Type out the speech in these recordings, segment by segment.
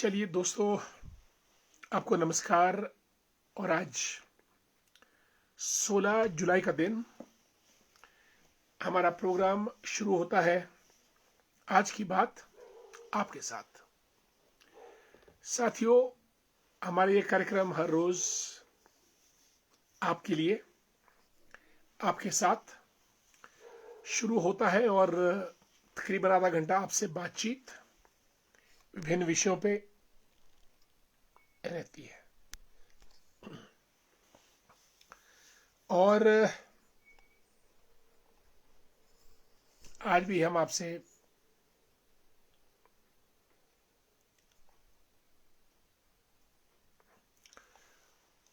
चलिए दोस्तों, आपको नमस्कार। और आज 16 जुलाई का दिन हमारा प्रोग्राम शुरू होता है। आज की बात आपके साथ। साथियों, हमारा ये कार्यक्रम हर रोज आपके लिए, आपके साथ शुरू होता है और तकरीबन आधा घंटा आपसे बातचीत विभिन्न विषयों पे रहती है। और आज भी हम आपसे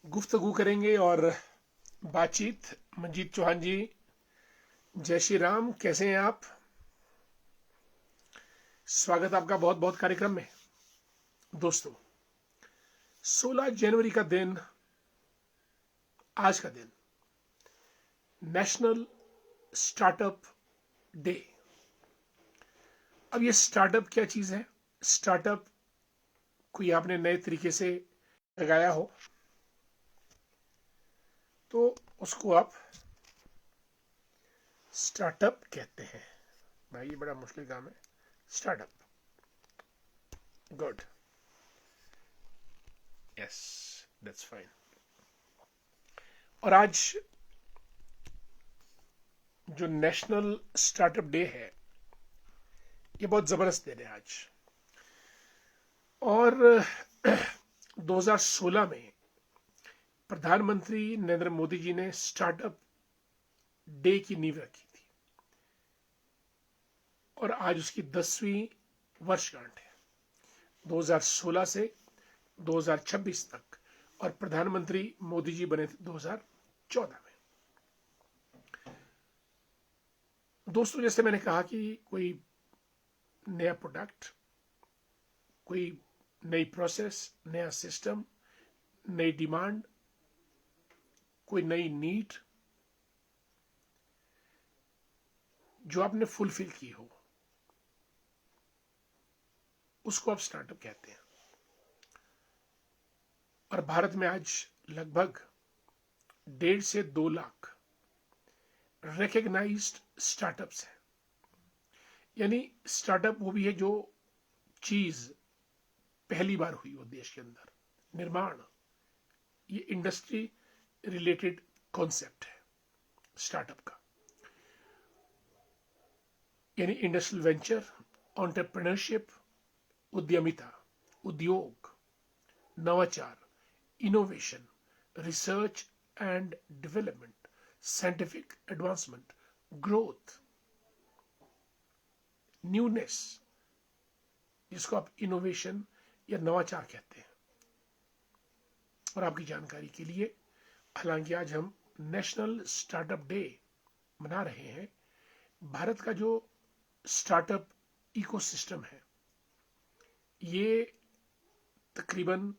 गुफ्तगू करेंगे और बातचीत। मंजीत चौहान जी, जय श्री राम, कैसे हैं आप? स्वागत आपका बहुत बहुत कार्यक्रम में। दोस्तों, 16 जनवरी का दिन, आज का दिन नेशनल स्टार्टअप डे। अब ये स्टार्टअप क्या चीज है? स्टार्टअप कोई आपने नए तरीके से लगाया हो तो उसको आप स्टार्टअप कहते हैं। भाई ये बड़ा मुश्किल काम है। Startup, good, yes, that's fine. और आज जो नेशनल स्टार्टअप डे है, ये बहुत जबरदस्त दिन है आज। और 2016 में प्रधानमंत्री नरेंद्र मोदी जी ने स्टार्टअप डे की नींव रखी थी और आज उसकी 10वीं वर्षगांठ है। 2016 से 2026 तक, और प्रधानमंत्री मोदी जी बने थे 2014 में। दोस्तों, जैसे मैंने कहा कि कोई नया प्रोडक्ट, कोई नई प्रोसेस, नया सिस्टम, नई डिमांड, कोई नई नीड जो आपने फुलफिल की हो, उसको आप स्टार्टअप कहते हैं। और भारत में आज लगभग 1.5 से 2 लाख रिकग्नाइज्ड स्टार्टअप्स हैं। यानी स्टार्टअप वो भी है जो चीज पहली बार हुई हो देश के अंदर, निर्माण। ये इंडस्ट्री रिलेटेड कॉन्सेप्ट है स्टार्टअप का। यानी इंडस्ट्रियल वेंचर, एंटरप्रेन्योरशिप, उद्यमिता, उद्योग, नवाचार, innovation, research and development, scientific advancement, growth, newness, जिसको आप इनोवेशन या नवाचार कहते हैं। और आपकी जानकारी के लिए, हालांकि आज हम नेशनल स्टार्टअप डे मना रहे हैं, भारत का जो स्टार्टअप इकोसिस्टम है ये तकरीबन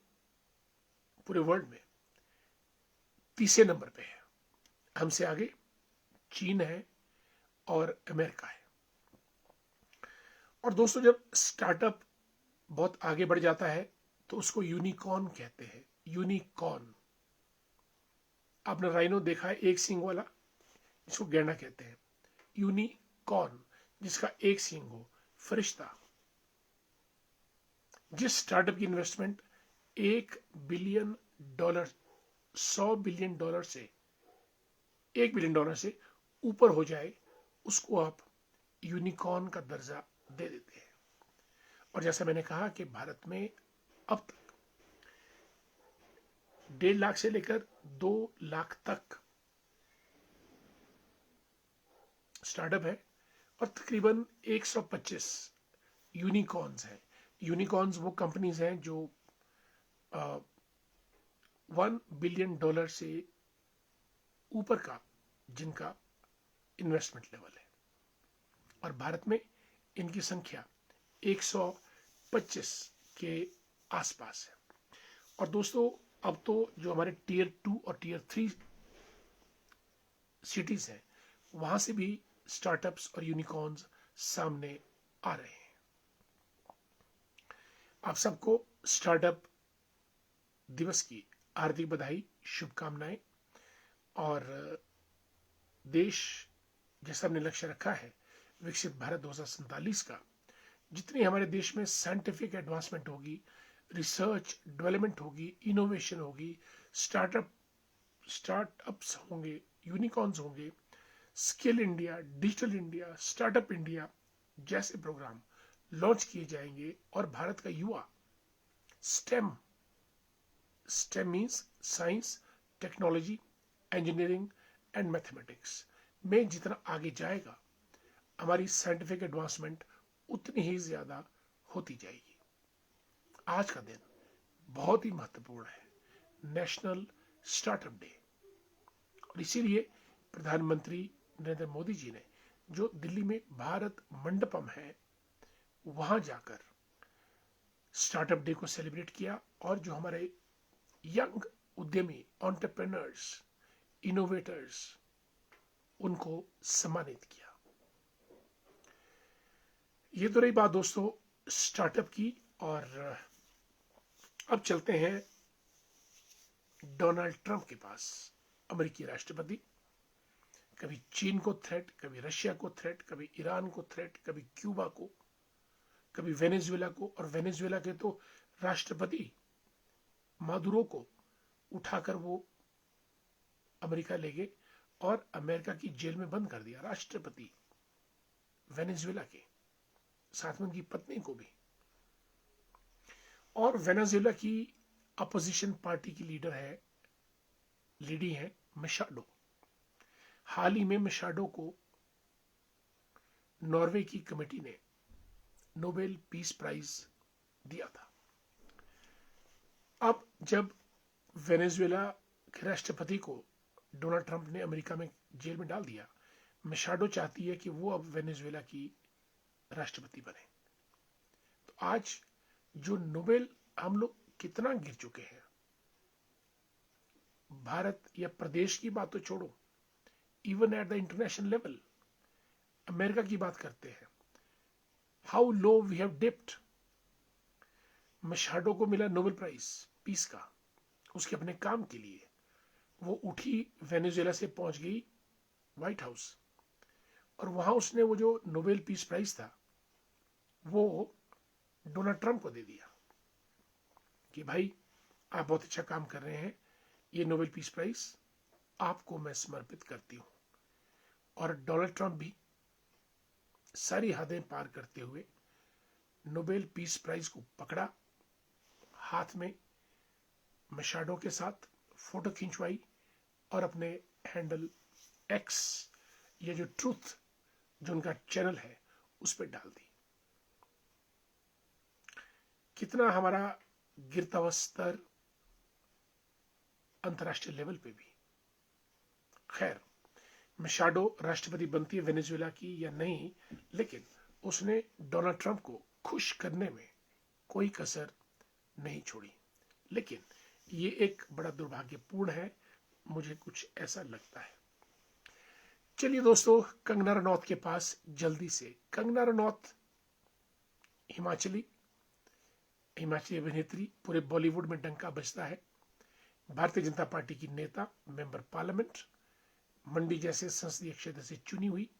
पूरे वर्ल्ड में 30 नंबर पे है। हमसे आगे चीन है और अमेरिका है। और दोस्तों, जब स्टार्टअप बहुत आगे बढ़ जाता है तो उसको यूनिकॉर्न कहते हैं। यूनिकॉर्न, आपने राइनो देखा है, एक सींग वाला, जिसको गैंडा कहते हैं। यूनिकॉर्न, जिसका एक सींग हो, फरिश्ता। जिस स्टार्टअप की इन्वेस्टमेंट $1 बिलियन, $100 बिलियन से, $1 बिलियन से ऊपर हो जाए, उसको आप यूनिकॉर्न का दर्जा दे देते हैं। और जैसा मैंने कहा कि भारत में अब तक 1.5 लाख से लेकर 2 लाख तक स्टार्टअप है और तकरीबन 125 यूनिकॉर्न्स हैं। यूनिकॉर्न्स वो कंपनीज हैं जो $1 बिलियन से ऊपर का जिनका इन्वेस्टमेंट लेवल है। और भारत में इनकी संख्या 125 के आसपास है। और दोस्तों, अब तो जो हमारे टियर 2 और टियर 3 सिटीज हैं, वहां से भी स्टार्टअप्स और यूनिकॉर्न्स सामने आ रहे हैं। आप सबको स्टार्टअप दिवस की हार्दिक बधाई, शुभकामनाएं। और देश जैसा हमने लक्ष्य रखा है विकसित भारत 2047 का, जितनी हमारे देश में साइंटिफिक एडवांसमेंट होगी, रिसर्च डेवलपमेंट होगी, इनोवेशन होगी, स्टार्टअप्स होंगे, यूनिकॉर्न्स होंगे, skill India, digital India, startup India जैसे प्रोग्राम लॉन्च किए जाएंगे और भारत का युवा stem stem means science, technology, engineering and mathematics में जितना आगे जाएगा, हमारी साइंटिफिक एडवांसमेंट उतनी ही ज्यादा होती जाएगी। आज का दिन बहुत ही महत्वपूर्ण है, नेशनल स्टार्टअप डे। और इसीलिए प्रधानमंत्री नरेंद्र मोदी जी ने जो दिल्ली में भारत मंडपम है वहां जाकर स्टार्टअप डे को सेलिब्रेट किया और जो हमारे यंग उद्यमी, एंटरप्रेन्योर्स, इनोवेटर्स, उनको सम्मानित किया। ये तो रही बात दोस्तों स्टार्टअप की। और अब चलते हैं डोनाल्ड ट्रंप के पास, अमेरिकी राष्ट्रपति। कभी चीन को थ्रेट, कभी रशिया को थ्रेट, कभी ईरान को थ्रेट, कभी क्यूबा को, कभी वेनेजुएला को। और वेनेजुएला के तो राष्ट्रपति मादुरो को उठाकर वो अमेरिका ले गए और अमेरिका की जेल में बंद कर दिया, राष्ट्रपति वेनेजुएला के, साथ में उनकी पत्नी को भी। और वेनेजुएला की अपोजिशन पार्टी की लीडी है मशाडो। हाल ही में मशाडो को नॉर्वे की कमेटी ने नोबेल पीस प्राइज दिया था। अब जब वेनेजुएला के राष्ट्रपति को डोनाल्ड ट्रंप ने अमेरिका में जेल में डाल दिया, मशाडो चाहती है कि वो अब वेनेजुएला की राष्ट्रपति बने। तो आज जो नोबेल हम लोग कितना गिर चुके हैं, भारत या प्रदेश की बात तो छोड़ो, even at the international level America की बात करते हैं, how low we have dipped. Machado को मिला नोबेल प्राइज पीस का, उसके अपने काम के लिए। वो उठी वेनेजुएला से पहुंच गई व्हाइट हाउस और वहां उसने वो जो नोबेल पीस प्राइज था वो डोनाल्ड ट्रंप को दे दिया कि भाई आप बहुत अच्छा काम कर रहे हैं, ये नोबेल पीस प्राइज आपको मैं समर्पित करती हूं। और डोनाल्ड ट्रंप भी सारी हदें पार करते हुए नोबेल पीस प्राइज को पकड़ा, हाथ में मशाडो के साथ फोटो खिंचवाई और अपने हैंडल एक्स, ये जो ट्रूथ जो उनका चैनल है, उस पर डाल दी। कितना हमारा गिरता हुआ स्तर अंतर्राष्ट्रीय लेवल पे भी। खैर, मशाडो राष्ट्रपति बनती है वेनेजुएला की या नहीं, लेकिन उसने डोनाल्ड ट्रंप को खुश करने में कोई कसर नहीं छोड़ी। लेकिन ये एक बड़ा दुर्भाग्यपूर्ण है, मुझे कुछ ऐसा लगता है। चलिए दोस्तों, कंगना रनौत के पास जल्दी से। कंगना रनौत हिमाचली अभिनेत्री, पूरे बॉलीवुड में डंका बजता है। भारतीय जनता पार्टी की नेता, मेंबर पार्लियामेंट, मंडी जैसे संसदीय क्षेत्र से चुनी हुई,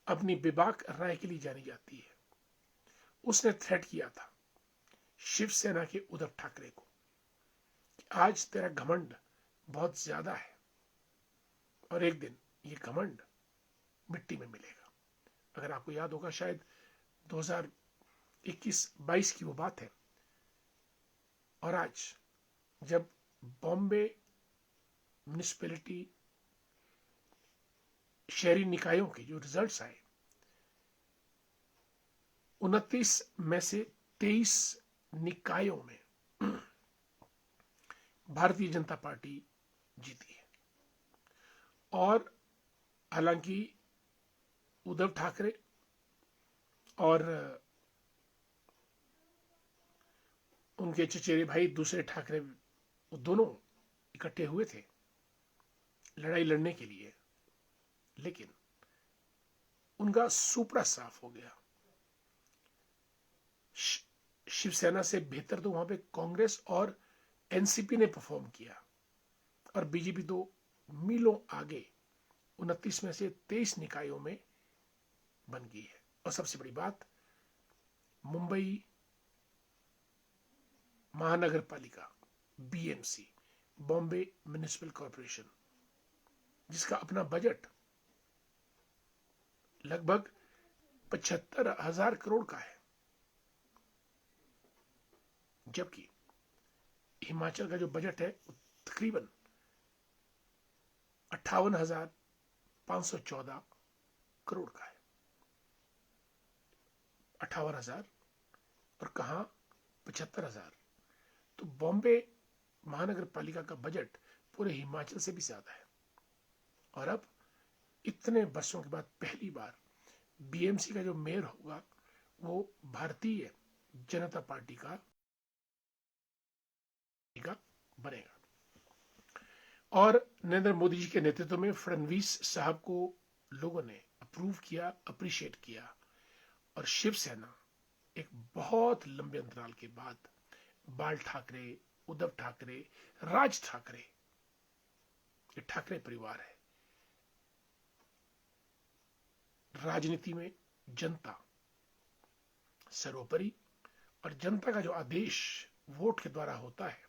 अपनी बेबाक राय के लिए जानी जाती है। उसने थ्रेट किया था शिवसेना के उद्धव ठाकरे को कि आज तेरा घमंड बहुत ज्यादा है और एक दिन ये घमंड मिट्टी में मिलेगा। अगर आपको याद होगा, शायद 2021-22 की वो बात है। और आज जब बॉम्बे म्युनिसिपैलिटी शहरी निकायों के जो रिजल्ट्स आए, 29 में से 23 निकायों में भारतीय जनता पार्टी जीती है। और हालांकि उद्धव ठाकरे और उनके चचेरे भाई दूसरे ठाकरे, वो दोनों इकट्ठे हुए थे लड़ाई लड़ने के लिए, लेकिन उनका सुपड़ा साफ हो गया। शिवसेना से बेहतर तो वहां पे कांग्रेस और एनसीपी ने परफॉर्म किया, और बीजेपी तो मीलों आगे 29 में से 23 निकायों में बन गई है। और सबसे बड़ी बात, मुंबई महानगर पालिका, बीएमसी, बॉम्बे म्युनिसिपल कॉरपोरेशन, जिसका अपना बजट लगभग 75,000 करोड़ का है, जबकि हिमाचल का जो बजट है वो तकरीबन 58,514 करोड़ का है। 58,000 और कहा 75,000। तो बॉम्बे महानगर पालिका का बजट पूरे हिमाचल से भी ज्यादा है। और अब इतने वर्षों के बाद पहली बार बीएमसी का जो मेयर होगा वो भारतीय जनता पार्टी का बनेगा। और नरेंद्र मोदी जी के नेतृत्व में फडणवीस साहब को लोगों ने अप्रूव किया, अप्रिशिएट किया, और शिवसेना एक बहुत लंबे अंतराल के बाद बाल ठाकरे, उद्धव ठाकरे, राज ठाकरे, ये ठाकरे परिवार है। राजनीति में जनता सर्वोपरि, और जनता का जो आदेश वोट के द्वारा होता है,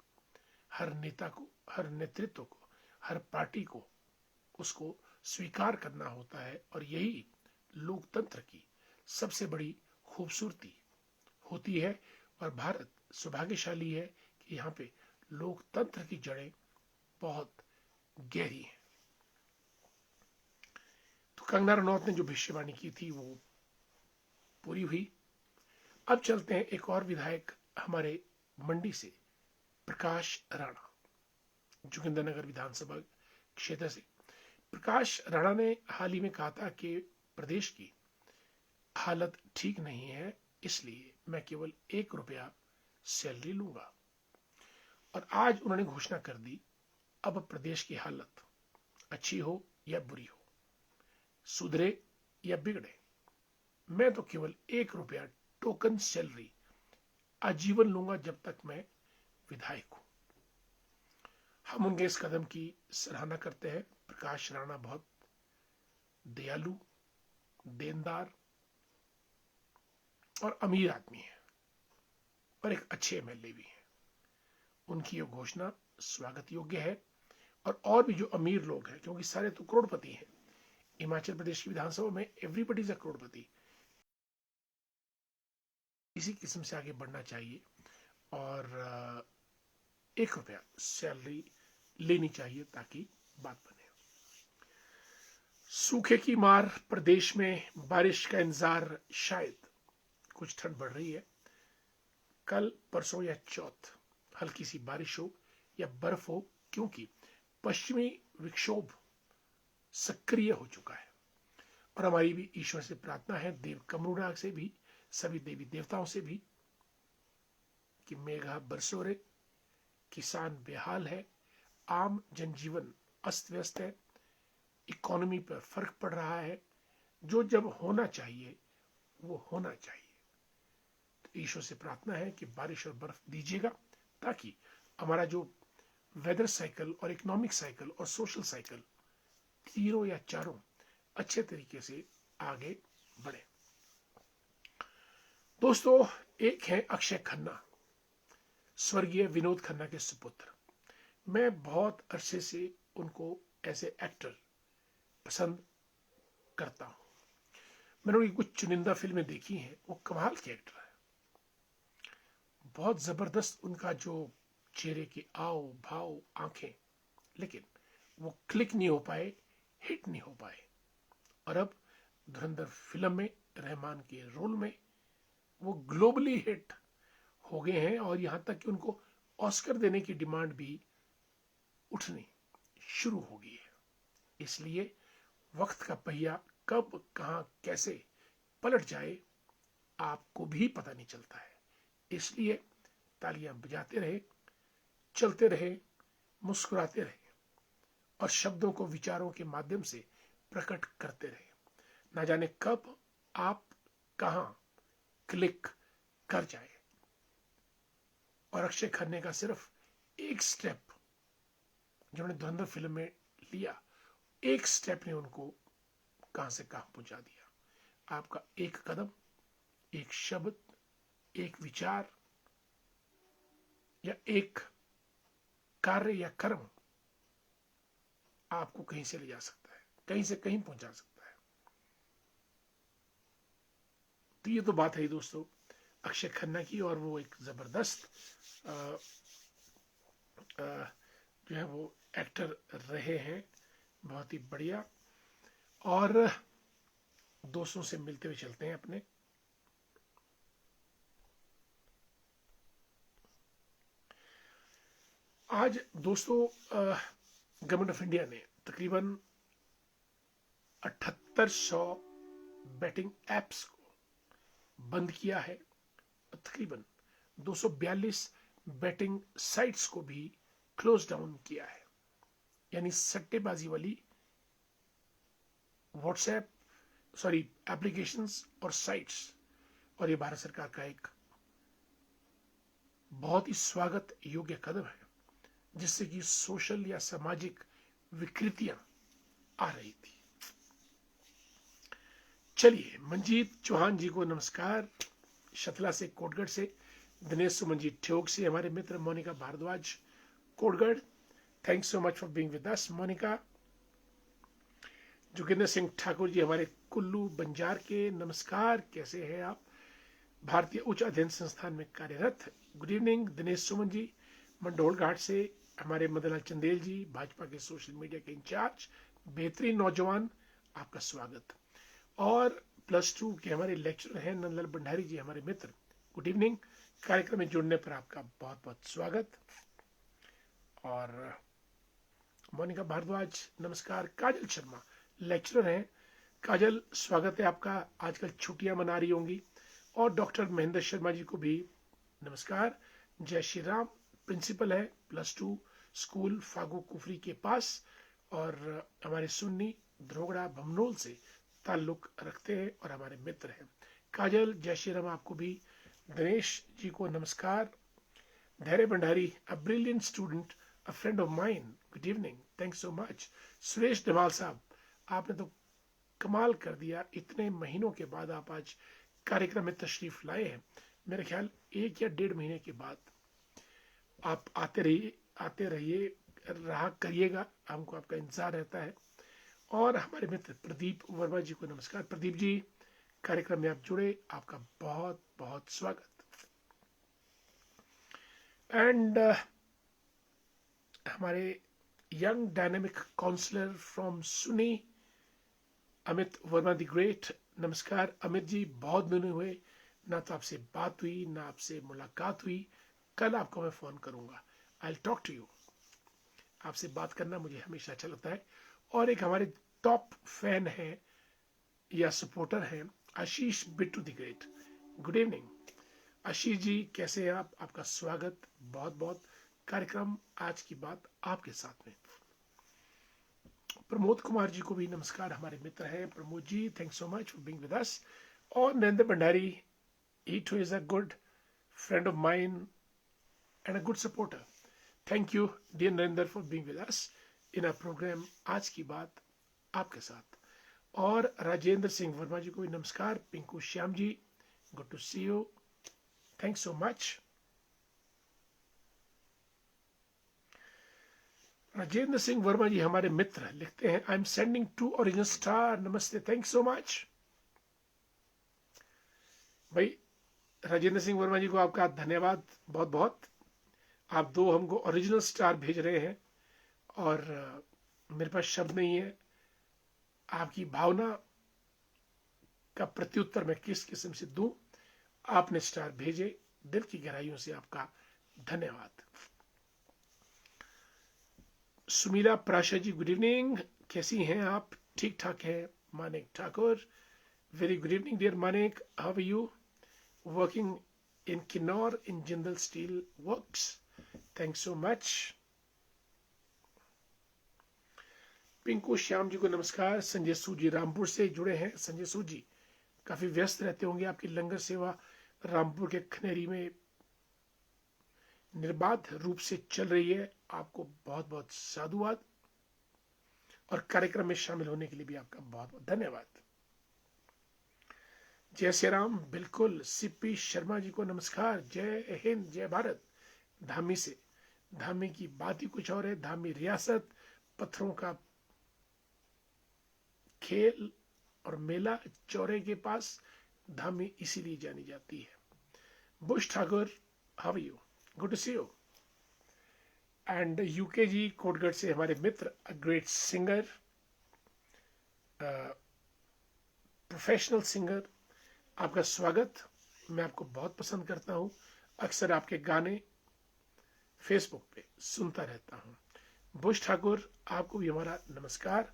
हर नेता को, हर नेतृत्व को, हर पार्टी को उसको स्वीकार करना होता है। और यही लोकतंत्र की सबसे बड़ी खूबसूरती होती है। और भारत सौभाग्यशाली है कि यहाँ पे लोकतंत्र की जड़ें बहुत गहरी हैं। तो कंगना रनौत ने जो भविष्यवाणी की थी वो पूरी हुई। अब चलते हैं एक और विधायक हमारे मंडी से, प्रकाश राणा, जोगिंदरनगर विधानसभा क्षेत्र से। प्रकाश राणा ने हाल ही में कहा था कि प्रदेश की हालत ठीक नहीं है, इसलिए मैं केवल 1 रुपया सैलरी लूंगा। और आज उन्होंने घोषणा कर दी, अब प्रदेश की हालत अच्छी हो या बुरी हो, सुधरे या बिगड़े, मैं तो केवल 1 रुपया टोकन सैलरी आजीवन लूंगा जब तक मैं विधायक हूं। हम उनके इस कदम की सराहना करते हैं। प्रकाश राणा बहुत दयालु, देनदार और अमीर आदमी है, और एक अच्छे एमएलए भी हैं। उनकी यह घोषणा स्वागत योग्य है। और भी जो अमीर लोग हैं, क्योंकि सारे तो करोड़पति हैं हिमाचल प्रदेश की विधानसभा में, एवरीबडी इज अ करोड़पति, इसी किस्म से आगे बढ़ना चाहिए और 1 रुपया सैलरी लेनी चाहिए ताकि बात बने। सूखे की मार प्रदेश में, बारिश का इंतजार, शायद कुछ ठंड बढ़ रही है। कल, परसों या चौथ हल्की सी बारिश हो या बर्फ हो, क्योंकि पश्चिमी विक्षोभ सक्रिय हो चुका है। और हमारी भी ईश्वर से प्रार्थना है, देव कमरुनाग से भी, सभी देवी देवताओं से भी, कि मेघा बरसो रे, किसान बेहाल है, आम जनजीवन अस्त व्यस्त है, इकोनॉमी पर फर्क पड़ रहा है। जो जब होना चाहिए वो होना चाहिए। तो ईश्वर से प्रार्थना है कि बारिश और बर्फ दीजिएगा, ताकि हमारा जो वेदर साइकिल और इकोनॉमिक साइकिल और सोशल साइकिल, तीनों या चारों अच्छे तरीके से आगे बढ़े। दोस्तों, एक है अक्षय खन्ना, स्वर्गीय विनोद खन्ना के सुपुत्र। मैं बहुत अरसे से उनको एज ए एक्टर पसंद करता हूं। मैंने उनकी कुछ चुनिंदा फिल्में देखी हैं, वो कमाल के एक्टर है। बहुत जबरदस्त उनका जो चेहरे के आओ भाव, आंखें, लेकिन वो क्लिक नहीं हो पाए, हिट नहीं हो पाए। और अब धुरंधर फिल्म में रहमान के रोल में वो ग्लोबली हिट हो गए हैं, और यहां तक कि उनको ऑस्कर देने की डिमांड भी उठनी शुरू हो गई है। इसलिए वक्त का पहिया कब, कहां, कैसे पलट जाए आपको भी पता नहीं चलता है। इसलिए तालियां बजाते रहे, चलते रहे, मुस्कुराते रहे, और शब्दों को विचारों के माध्यम से प्रकट करते रहे। ना जाने कब आप कहां क्लिक कर जाए। और अक्षय खन्ना का सिर्फ एक स्टेप जो उन्होंने धुरंधर फिल्म में लिया, एक स्टेप ने उनको कहां से कहां पहुंचा दिया। आपका एक कदम, एक शब्द, एक विचार या एक कार्य या कर्म आपको कहीं से ले जा सकता है, कहीं से कहीं पहुंचा सकता है। तो ये तो बात है दोस्तों अक्षय खन्ना की, और वो एक जबरदस्त जो है वो एक्टर रहे हैं, बहुत ही बढ़िया। और दोस्तों से मिलते हुए चलते हैं अपने। आज दोस्तों गवर्नमेंट ऑफ इंडिया ने तकरीबन 7800 बैटिंग एप्स को बंद किया है, तकरीबन 242 बैटिंग साइट्स को भी क्लोज डाउन किया है। यानी सट्टेबाजी वाली व्हाट्सएप एप्लीकेशंस और साइट्स, और ये भारत सरकार का एक बहुत ही स्वागत योग्य कदम है, जिससे कि सोशल या सामाजिक विकृतियां आ रही थी। चलिए, मंजीत चौहान जी को नमस्कार, शतला से, कोटगढ़ से, दिनेश सुमन जी ठियोग से, हमारे मित्र Monika Bhardwaj Kotgarh, thanks so much for being with us Monika. Joginder Singh Thakur ji हमारे कुल्लू बंजार के, नमस्कार, कैसे हैं आप? भारतीय उच्च अध्ययन संस्थान में कार्यरत, गुड इवनिंग। दिनेश सुमन जी मंडोल घाट से, हमारे मदनलाल चंदेल जी भाजपा के सोशल मीडिया के इंचार्ज, बेहतरीन नौजवान, आपका स्वागत। और +2 के हमारे लेक्चरर हैं नंदलाल भंडारी जी हमारे मित्र, गुड इवनिंग। कार्यक्रम में जुड़ने पर आपका बहुत बहुत स्वागत। और मोनिका भारद्वाज नमस्कार। काजल शर्मा लेक्चरर हैं, काजल स्वागत है आपका, आजकल छुट्टियां मना रही होंगी। और डॉक्टर महेंद्र शर्मा जी को भी नमस्कार। जय श्री राम प्रिंसिपल है +2 स्कूल फागू कुफरी के पास, और हमारे सुन्नी धरोगड़ा भमनोल से ताल्लुक रखते हैं और हमारे मित्र हैं। काजल, जय श्री राम आपको भी। दिनेश जी को नमस्कार। Dhairya Bhandari, a brilliant student, a friend of mine, good evening, thanks so much. Suresh Dhamal साहब, आपने तो कमाल कर दिया, इतने महीनों के बाद आप आज कार्यक्रम में तशरीफ लाए हैं। मेरे ख्याल 1 या 1.5 महीने के बाद आप आते रहिए, रहा करिएगा, हमको आपका इंतजार रहता है। और हमारे मित्र प्रदीप वर्मा जी को नमस्कार। प्रदीप जी, कार्यक्रम में आप जुड़े, आपका बहुत बहुत स्वागत। एंड हमारे यंग डायनेमिक काउंसलर फ्रॉम सुनी, अमित वर्मा द ग्रेट, नमस्कार अमित जी, बहुत दिन हुए, ना तो आपसे बात हुई ना आपसे मुलाकात हुई। कल आपको मैं फोन करूंगा, I will talk to you. आपसे बात करना मुझे हमेशा अच्छा लगता है। और एक हमारे टॉप फैन है या सपोर्टर हैं, Ashish Bittu the great, good evening Ashish ji, कैसे हैं आप? आपका स्वागत, बहुत बहुत। कार्यक्रम आज की बात आपके साथ में। प्रमोद कुमार जी को भी नमस्कार, हमारे मित्र हैं। Pramod ji, thanks so much for being with us. और Narendra Bhandari, he too is a good friend of mine and a good supporter. Thank you dear Narendra for being with us in our program आज की बात आपके साथ। और राजेंद्र सिंह वर्मा जी को भी नमस्कार। Pinku Shyam ji, good to see you, thanks so much. Rajendra Singh Verma ji हमारे मित्र लिखते हैं, I am sending 2 original star, नमस्ते, थैंक्स सो मच। भाई राजेंद्र सिंह वर्मा जी को आपका धन्यवाद बहुत बहुत। आप 2 हमको ओरिजिनल स्टार भेज रहे हैं, और मेरे पास शब्द नहीं है आपकी भावना का प्रत्युत्तर मैं किस किस्म से दूं। आपने स्टार भेजे, दिल की गहराइयों से आपका धन्यवाद। सुमीला प्राशा जी, गुड इवनिंग, कैसी हैं आप? ठीक ठाक है। Manik Thakur, very good evening dear Manik, how are you? Working in Kinnaur in Jindal steel works, thanks so much. Pinku Shyam ji को नमस्कार। संजय सूद जी रामपुर से जुड़े हैं। संजय सूद जी काफी व्यस्त रहते होंगे, आपकी लंगर सेवा रामपुर के खनेरी में निर्बाध रूप से चल रही है। आपको बहुत बहुत साधुवाद और कार्यक्रम में शामिल होने के लिए भी आपका बहुत बहुत धन्यवाद। जय श्री राम। बिल्कुल। सीपी शर्मा जी को नमस्कार। जय हिंद, जय भारत। धामी से, धामी की बात ही कुछ और है। धामी रियासत, पत्थरों का खेल और मेला चौरे के पास धामी इसीलिए जानी जाती है। Bush Thakur, how are you? Good to see you. And UK ji Kotgarh से हमारे मित्र, a great singer, professional singer, आपका स्वागत। मैं आपको बहुत पसंद करता हूं। अक्सर आपके गाने फेसबुक पे सुनता रहता हूं। बुश ठाकुर, आपको भी हमारा नमस्कार।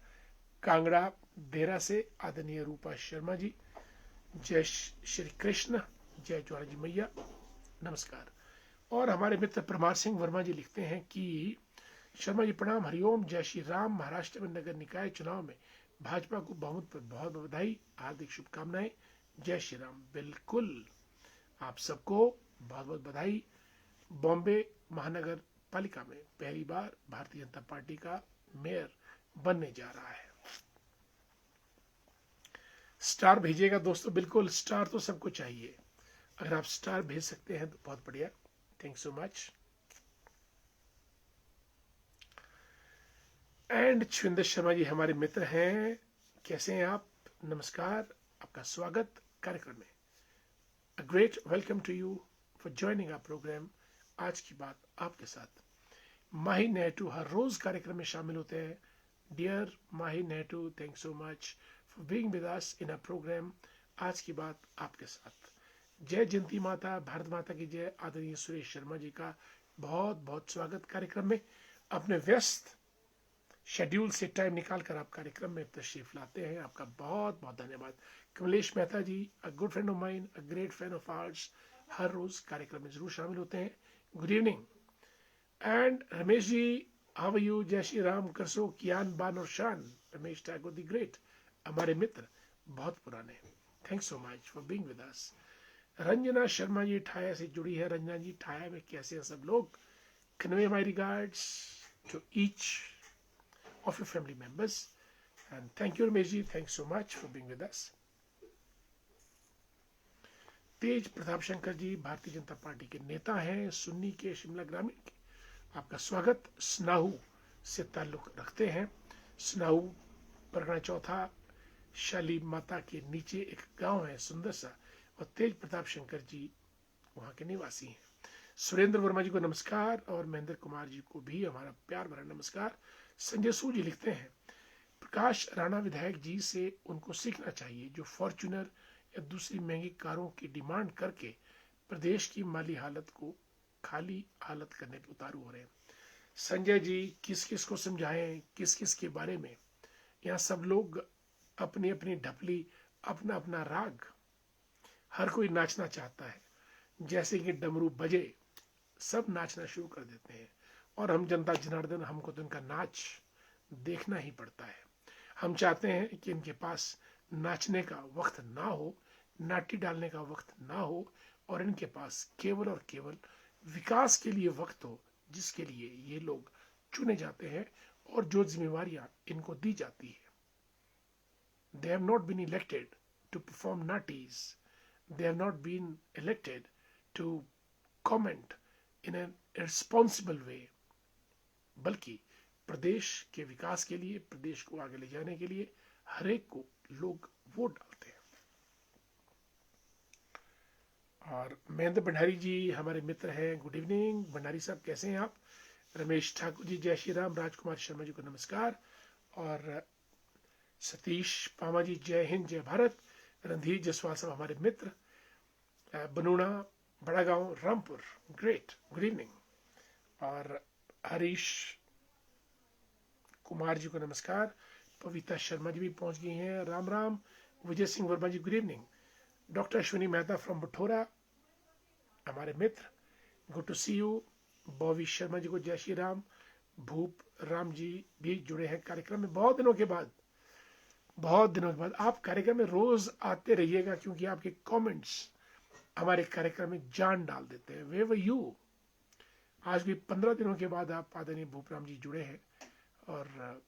कांगड़ा देरा से आदरणीय रूपा शर्मा जी, जय श्री कृष्ण, जय ज्वाला जी मैया, नमस्कार। और हमारे मित्र परमार सिंह वर्मा जी लिखते हैं कि शर्मा जी प्रणाम, हरिओम, जय श्री राम। महाराष्ट्र में नगर निकाय चुनाव में भाजपा को बहुमत पर बहुत बहुत बधाई, हार्दिक शुभकामनाएं, जय श्री राम। बिल्कुल, आप सबको बहुत बहुत बधाई। बॉम्बे महानगर पालिका में पहली बार भारतीय जनता पार्टी का मेयर बनने जा रहा है। स्टार भेजिएगा दोस्तों। बिल्कुल, स्टार तो सबको चाहिए। अगर आप स्टार भेज सकते हैं तो बहुत बढ़िया। Thank so much. And Chhavinder Sharma ji हमारे मित्र हैं। कैसे हैं आप? नमस्कार, आपका स्वागत कार्यक्रम में। A great welcome to you for joining our programme. आज की बात आपके साथ। माही नेहरू हर रोज कार्यक्रम में शामिल होते हैं। Dear Mahi Nehru, thank so much for being with us in a programme. आज की बात आपके साथ। जय जयंती माता, भारत माता की जय। आदरणीय सुरेश शर्मा जी का बहुत बहुत स्वागत कार्यक्रम में। अपने व्यस्त शेड्यूल से टाइम निकालकर आप कार्यक्रम में तशरीफ लाते हैं, आपका बहुत बहुत धन्यवाद। Kamlesh Mehta ji, a good friend of mine, a great fan of arts, हर रोज कार्यक्रम में जरूर शामिल होते हैं। Good evening. And Ramesh ji, how are you? जय श्री राम। करसो कियान बान और शान। रमेश ठाकुर दी ग्रेट, हमारे मित्र बहुत पुराने। Thanks so much for being with us. Ranjana Sharma ji Thaya से जुड़ी है। रंजना जी, ठाया में कैसे हैं सब लोग? Convey my regards to each of your family members, and thank you Ramesh ji, thanks so much for being with us. Tej Pratap Shankar ji Bharatiya Janata party के नेता हैं, सुन्नी के, शिमला ग्रामीण के। आपका स्वागत। स्नाहू से ताल्लुक रखते हैं। स्नाहू परगना चौथा, शाली माता के नीचे एक गांव है सुंदर सा, और तेज प्रताप शंकर जी वहां के निवासी हैं। सुरेंद्र वर्मा जी को नमस्कार, और महेंद्र कुमार जी को भी हमारा प्यार भरा नमस्कार। संजय सू जी लिखते हैं, प्रकाश राणा विधायक जी से उनको सीखना चाहिए जो फॉर्च्यूनर या दूसरी महंगी कारों की डिमांड करके प्रदेश की माली हालत को खाली हालत करने पर उतारू हो रहे हैं। संजय जी, किस किस को समझाएं, किस किस के बारे में? यहाँ सब लोग अपनी अपनी ढपली, अपना अपना राग, हर कोई नाचना चाहता है। जैसे कि डमरू बजे सब नाचना शुरू कर देते हैं, और हम जनता जनार्दन, हमको तो इनका नाच देखना ही पड़ता है। हम चाहते हैं कि इनके पास नाचने का वक्त ना हो, नाटी डालने का वक्त ना हो, और इनके पास केवल और केवल विकास के लिए वक्त हो, जिसके लिए ये लोग चुने जाते हैं और जो जिम्मेवारियां इनको दी जाती है। They have not been elected to perform natties. They have not been elected to comment in a responsible way, बल्कि प्रदेश के विकास के लिए, प्रदेश को आगे ले जाने के लिए हर एक को लोग वोट डालते हैं। और महेंद्र भंडारी जी हमारे मित्र हैं। गुड इवनिंग भंडारी साहब, कैसे हैं आप? रमेश ठाकुर जी, जय श्री राम। राजकुमार शर्मा जी को नमस्कार। और सतीश पामा जी, जय हिंद, जय भारत। रणधीर जसवाल साहब हमारे मित्र, बनूना, बड़ा गांव, रामपुर, ग्रेट, गुड इवनिंग। और हरीश कुमार जी को नमस्कार। पविता शर्मा जी भी पहुंच गई हैं, Ram Ram. Vijay Singh Verma ji, good evening. Doctor Ashwini Mehta from Bathora, हमारे मित्र, good to see you. Bobby Sharma ji को जय श्री राम। भूप राम जी भी जुड़े हैं कार्यक्रम में बहुत दिनों के बाद। बहुत दिनों के बाद आप कार्यक्रम में रोज आते रहिएगा, क्योंकि आपके कमेंट्स हमारे कार्यक्रम में जान डाल देते हैं। वे वर यू आज भी 15 दिनों के बाद आप आदरणीय भूपराम जी जुड़े हैं और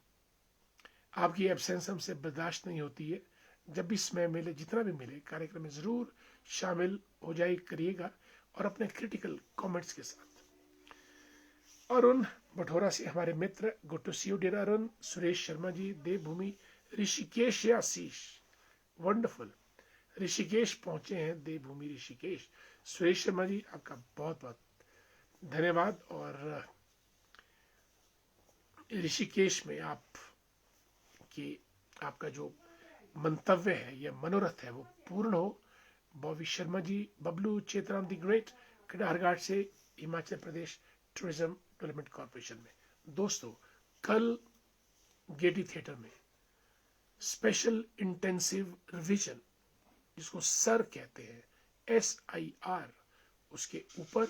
आपकी एब्सेंस हमसे बर्दाश्त नहीं होती है। जब भी समय मिले, जितना भी मिले, कार्यक्रम में ज़रूर शामिल हो जाए करिएगा और अपने क्रिटिकल कमेंट्स के साथ। अरुण बठोरा से हमारे मित्र, good to see you dear Arun. Suresh Sharma ji, देवभूमि ऋषिकेश या आशीष, वंडरफुल, ऋषिकेश पहुंचे हैं, देवभूमि ऋषिकेश। सुरेश शर्मा जी, आपका बहुत बहुत धन्यवाद। और ऋषिकेश में आपका जो मंतव्य है या मनोरथ है वो पूर्ण हो। बॉबी शर्मा जी, बबलू चेतराम दी ग्रेट, खिडारघाट से, Himachal Pradesh tourism development corporation में। दोस्तों, कल गेटी थिएटर में स्पेशल इंटेंसिव रिवीजन, जिसको सर कहते हैं, SIR, उसके ऊपर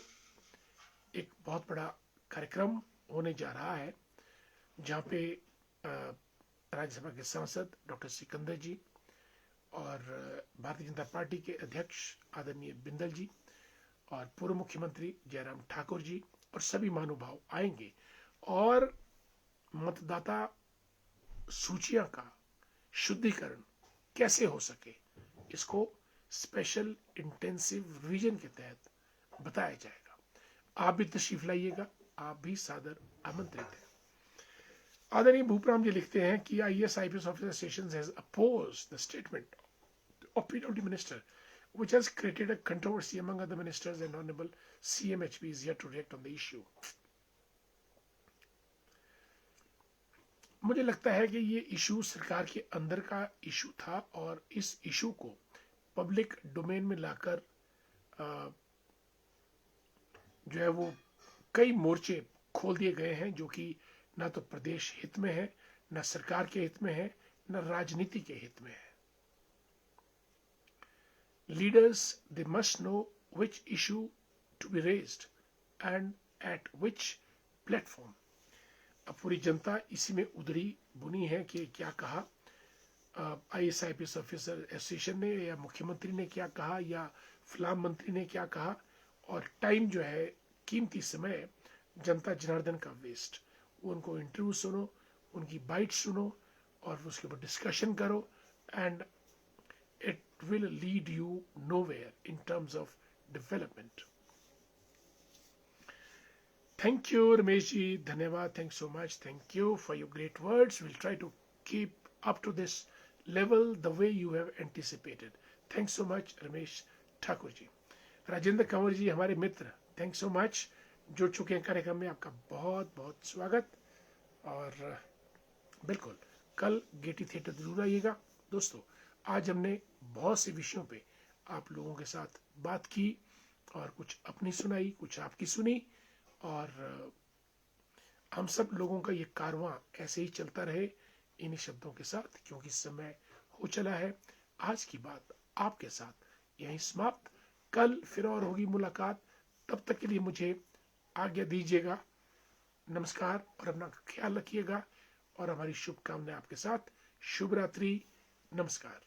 एक बहुत बड़ा कार्यक्रम होने जा रहा है, जहाँ पे राज्यसभा के सांसद डॉक्टर सिकंदर जी और भारतीय जनता पार्टी के अध्यक्ष आदरणीय बिंदल जी और पूर्व मुख्यमंत्री जयराम ठाकुर जी और सभी महानुभाव आएंगे और मतदाता सूचियां का शुद्धिकरण कैसे हो सके, इसको स्पेशल इंटेंसिव रिवीजन के तहत बताया जाएगा। आप भी तशरीफ लाइएगा, आप भी सादर आमंत्रित हैं। आदरणीय भूपराम जी लिखते हैं कि IAS-IPS officer sessions has opposed the statement of PWD minister, which has created a controversy among other ministers, and Honorable CMHP is yet to react on the issue. मुझे लगता है कि ये इशू सरकार के अंदर का इशू था और इस इशू को पब्लिक डोमेन में लाकर जो है वो कई मोर्चे खोल दिए गए हैं, जो कि ना तो प्रदेश हित में है, ना सरकार के हित में है, ना राजनीति के हित में है। Leaders, they must know which issue to be raised and at which platform. अब पूरी जनता इसी में उधरी बुनी है कि क्या कहा IAS-IPS ऑफिसर एसोसिएशन ने, या मुख्यमंत्री ने क्या कहा, या फलाम मंत्री ने क्या कहा। और टाइम जो है, कीमती समय, जनता जनार्दन का वेस्ट। उनको इंटरव्यू सुनो, उनकी बाइट सुनो और उसके ऊपर डिस्कशन करो, and it will lead you nowhere in terms of development. Thank you, Ramesh ji. Dhanyawad. Thanks so much. Thank you for your great words. We'll try to keep up to this level the way you have anticipated. Thanks so much, Ramesh Thakur ji. Rajendra Kanwar ji, हमारे मित्र, thanks so much, जुड़ चुके हैं कार्यक्रम में। आपका बहुत बहुत स्वागत। और बिल्कुल कल गेटी थिएटर जरूर आइएगा। दोस्तों, आज हमने बहुत से विषयों पे आप लोगों के साथ बात की और कुछ अपनी सुनाई, कुछ आपकी सुनी, और हम सब लोगों का ये कारवां ऐसे ही चलता रहे इन्हीं शब्दों के साथ, क्योंकि समय हो चला है। आज की बात आपके साथ यहीं समाप्त। कल फिर और होगी मुलाकात। तब तक के लिए मुझे आज्ञा दीजिएगा। नमस्कार और अपना ख्याल रखिएगा और हमारी शुभकामनाएं आपके साथ। शुभ रात्रि। नमस्कार।